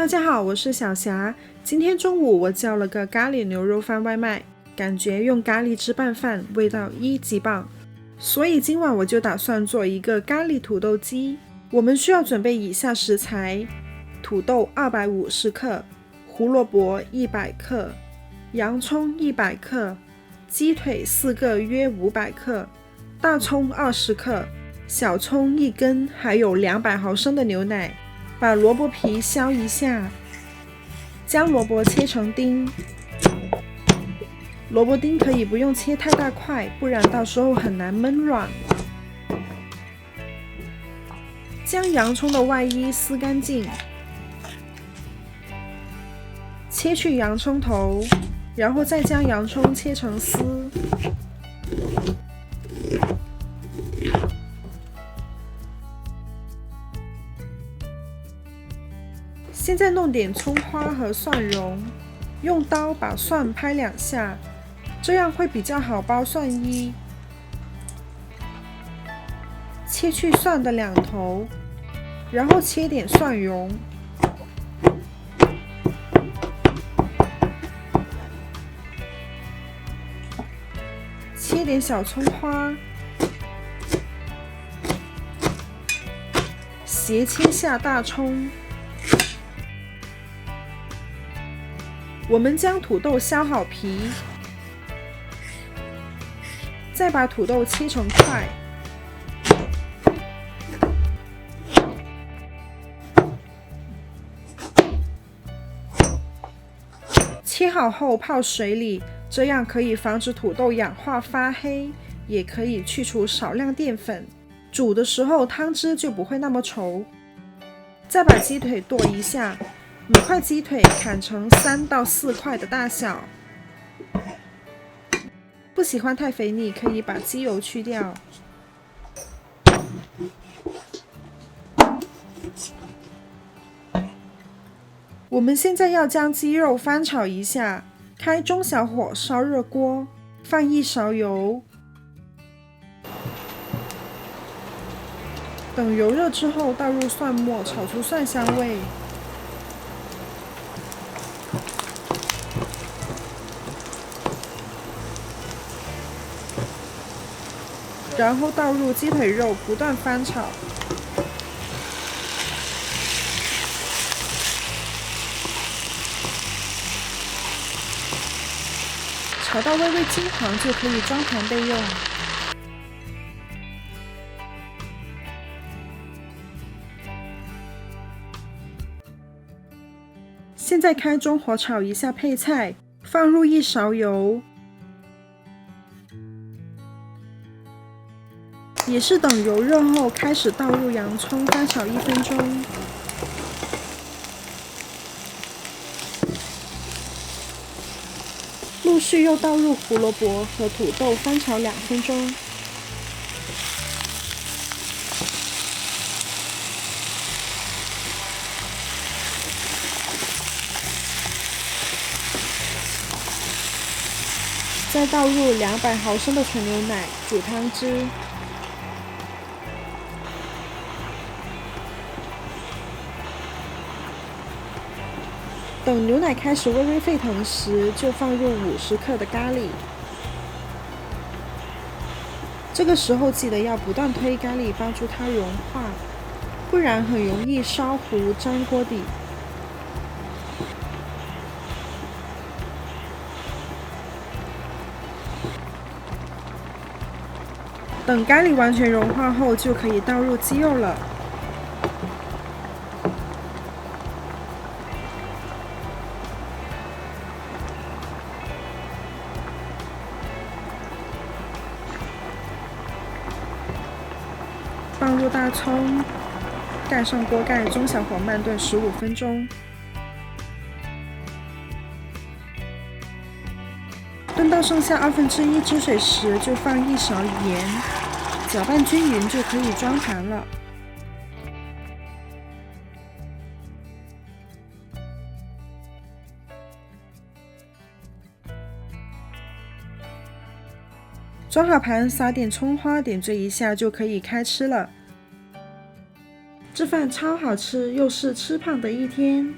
大家好，我是小霞。今天中午我叫了个咖喱牛肉饭外卖，感觉用咖喱汁拌饭味道一级棒，所以今晚我就打算做一个咖喱土豆鸡。我们需要准备以下食材：土豆250克，胡萝卜100克，洋葱100克，鸡腿4个约500克，大葱20克，小葱1根，还有200毫升的牛奶。把萝卜皮削一下，将萝卜切成丁。萝卜丁可以不用切太大块，不然到时候很难焖软。将洋葱的外衣撕干净，切去洋葱头，然后再将洋葱切成丝。现在弄点葱花和蒜蓉，用刀把蒜拍2下，这样会比较好包蒜衣。切去蒜的两头，然后切点蒜蓉，切点小葱花，斜切下大葱。我们将土豆削好皮，再把土豆切成块。切好后泡水里，这样可以防止土豆氧化发黑，也可以去除少量淀粉。煮的时候汤汁就不会那么稠。再把鸡腿剁一下。每块鸡腿砍成3到4块的大小，不喜欢太肥腻，可以把鸡油去掉。我们现在要将鸡肉翻炒一下，开中小火烧热锅，放1勺油，等油热之后倒入蒜末，炒出蒜香味。然后倒入鸡腿肉，不断翻炒。炒到微微金黄就可以装盘备用。现在开中火炒一下配菜，放入1勺油。也是等油热后，开始倒入洋葱，翻炒1分钟。陆续又倒入胡萝卜和土豆，翻炒2分钟。再倒入200毫升的纯牛奶，煮汤汁。等牛奶开始微微沸腾时，就放入50克的咖喱。这个时候记得要不断推咖喱，帮助它融化，不然很容易烧糊粘锅底。等咖喱完全融化后，就可以倒入鸡肉了。放入大葱，盖上锅盖，中小火慢炖15分钟。炖到剩下1/2汁水时，就放1勺盐，搅拌均匀就可以装盘了。装好盘，撒点葱花，点缀一下就可以开吃了。这饭超好吃，又是吃胖的一天。